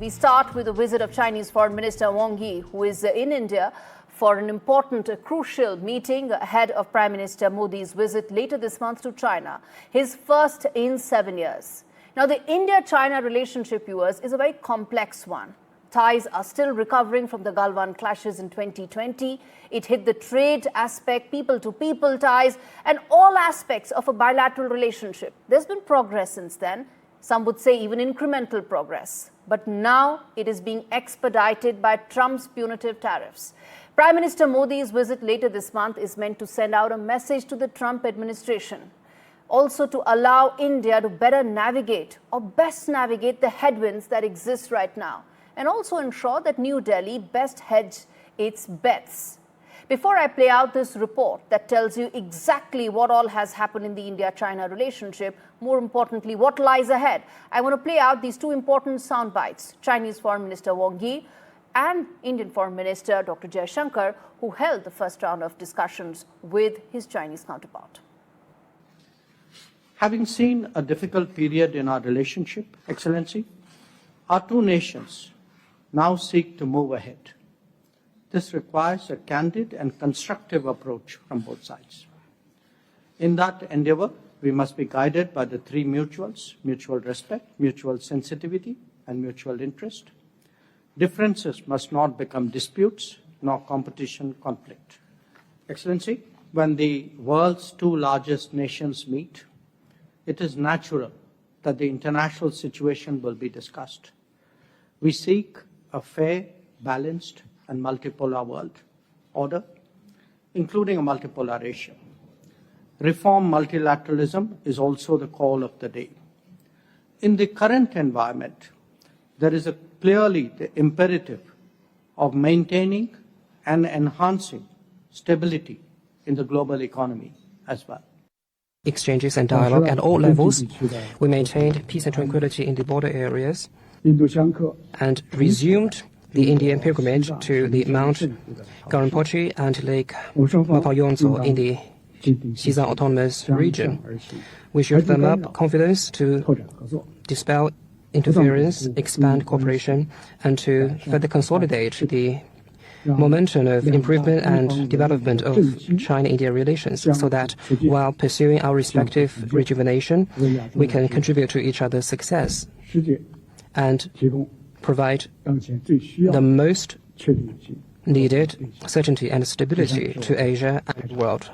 We start with the visit of Chinese Foreign Minister Wang Yi, who is in India for an important, crucial meeting ahead of Prime Minister Modi's visit later this month to China, his first in 7 years. Now, the India-China relationship, viewers, is a very complex one. Ties are still recovering from the Galwan clashes in 2020. It hit the trade aspect, people-to-people ties, and all aspects of a bilateral relationship. There's been progress since then. Some would say even incremental progress. But now it is being expedited by Trump's punitive tariffs. Prime Minister Modi's visit later this month is meant to send out a message to the Trump administration. Also to allow India to better navigate or best navigate the headwinds that exist right now. And also ensure that New Delhi best hedge its bets. Before I play out this report that tells you exactly what all has happened in the India-China relationship, more importantly, what lies ahead, I want to play out these two important sound bites. Chinese Foreign Minister Wang Yi and Indian Foreign Minister Dr. Jaishankar, who held the first round of discussions with his Chinese counterpart. Having seen a difficult period in our relationship, Excellency, our two nations now seek to move ahead. This requires a candid and constructive approach from both sides. In that endeavor, we must be guided by the three mutuals: mutual respect, mutual sensitivity, and mutual interest. Differences must not become disputes, nor competition conflict. Excellency, when the world's two largest nations meet, it is natural that the international situation will be discussed. We seek a fair, balanced, and multipolar world order, including a multipolar Asia. Reform multilateralism is also the call of the day. In the current environment, there is clearly the imperative of maintaining and enhancing stability in the global economy as well. Exchanges and dialogue at all levels. We maintained peace and tranquility in the border areas and resumed the Indian pilgrimage to the Mount Garampochi and Lake Mapayonzo in the Xizang Autonomous Region. We showed them up confidence to dispel interference, expand cooperation, and to further consolidate the momentum of improvement and development of China-India relations, so that while pursuing our respective rejuvenation, we can contribute to each other's success and provide the most needed certainty and stability to Asia and the world.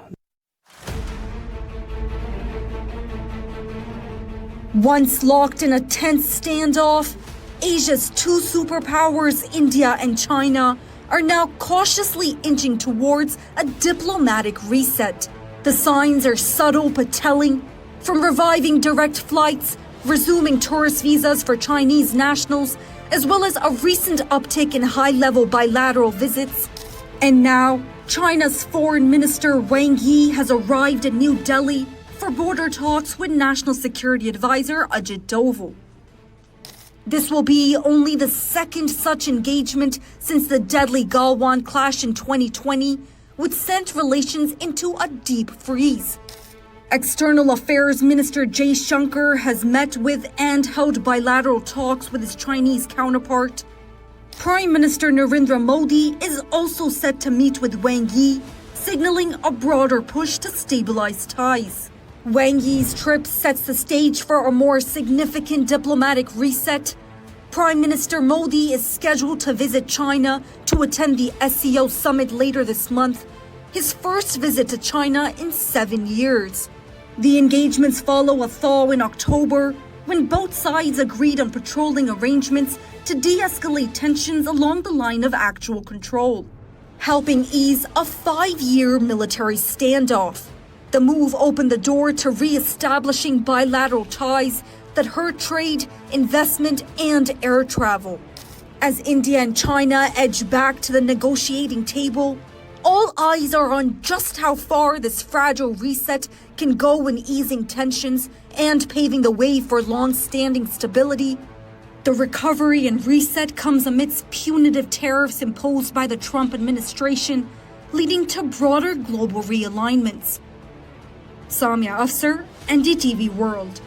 Once locked in a tense standoff, Asia's two superpowers, India and China, are now cautiously inching towards a diplomatic reset. The signs are subtle but telling, from reviving direct flights, resuming tourist visas for Chinese nationals, as well as a recent uptick in high-level bilateral visits. And now, China's Foreign Minister Wang Yi has arrived in New Delhi for border talks with National Security Advisor Ajit Doval. This will be only the second such engagement since the deadly Galwan clash in 2020, which sent relations into a deep freeze. External Affairs Minister S Jaishankar has met with and held bilateral talks with his Chinese counterpart. Prime Minister Narendra Modi is also set to meet with Wang Yi, signaling a broader push to stabilize ties. Wang Yi's trip sets the stage for a more significant diplomatic reset. Prime Minister Modi is scheduled to visit China to attend the SCO summit later this month, his first visit to China in 7 years. The engagements follow a thaw in October, when both sides agreed on patrolling arrangements to de-escalate tensions along the line of actual control, helping ease a 5-year military standoff. The move opened the door to re-establishing bilateral ties that hurt trade, investment, and air travel. As India and China edge back to the negotiating table, all eyes are on just how far this fragile reset can go in easing tensions and paving the way for long-standing stability. The recovery and reset comes amidst punitive tariffs imposed by the Trump administration, leading to broader global realignments. Samia Afsar, NDTV World.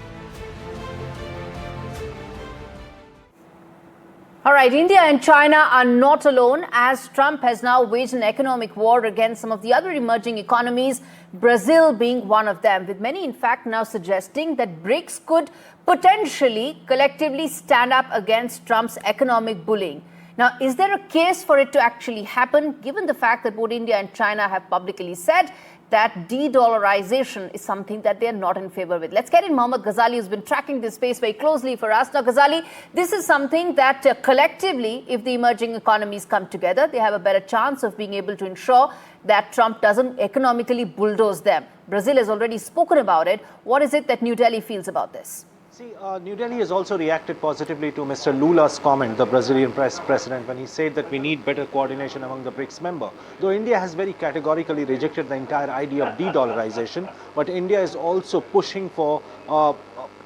All right, India and China are not alone, as Trump has now waged an economic war against some of the other emerging economies, Brazil being one of them, with many in fact now suggesting that BRICS could potentially collectively stand up against Trump's economic bullying. Now, is there a case for it to actually happen, given the fact that both India and China have publicly said that de-dollarization is something that they're not in favor with? Let's get in Mohammad Ghazali, who's been tracking this space very closely for us. Now, Ghazali, this is something that collectively, if the emerging economies come together, they have a better chance of being able to ensure that Trump doesn't economically bulldoze them. Brazil has already spoken about it. What is it that New Delhi feels about this? See, New Delhi has also reacted positively to Mr. Lula's comment, the Brazilian president, when he said that we need better coordination among the BRICS members. Though India has very categorically rejected the entire idea of de-dollarization, but India is also pushing for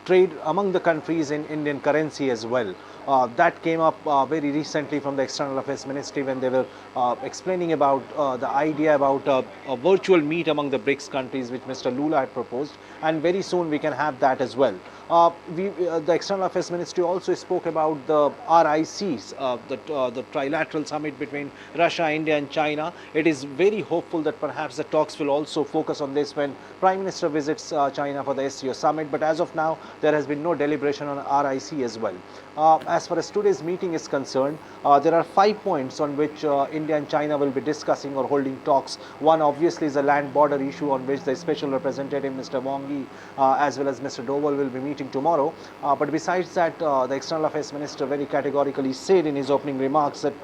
trade among the countries in Indian currency as well. That came up very recently from the External Affairs Ministry when they were explaining about the idea about a virtual meet among the BRICS countries, which Mr. Lula had proposed, and very soon we can have that as well. The External Affairs Ministry also spoke about the RICs, the trilateral summit between Russia, India and China. It is very hopeful that perhaps the talks will also focus on this when Prime Minister visits China for the SCO summit, but as of now there has been no deliberation on RIC as well. As far as today's meeting is concerned, there are 5 points on which India and China will be discussing or holding talks. One obviously is a land border issue on which the Special Representative Mr. Wang Yi as well as Mr. Doval will be meeting tomorrow. But besides that, the External Affairs Minister very categorically said in his opening remarks that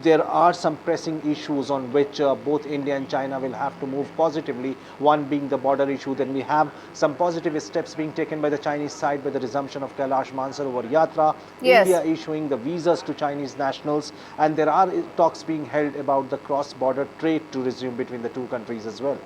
there are some pressing issues on which both India and China will have to move positively, one being the border issue. Then we have some positive steps being taken by the Chinese side by the resumption of Kailash Mansarovar Yatra, Yes. India issuing the visas to Chinese nationals, and there are talks being held about the cross-border trade to resume between the two countries as well.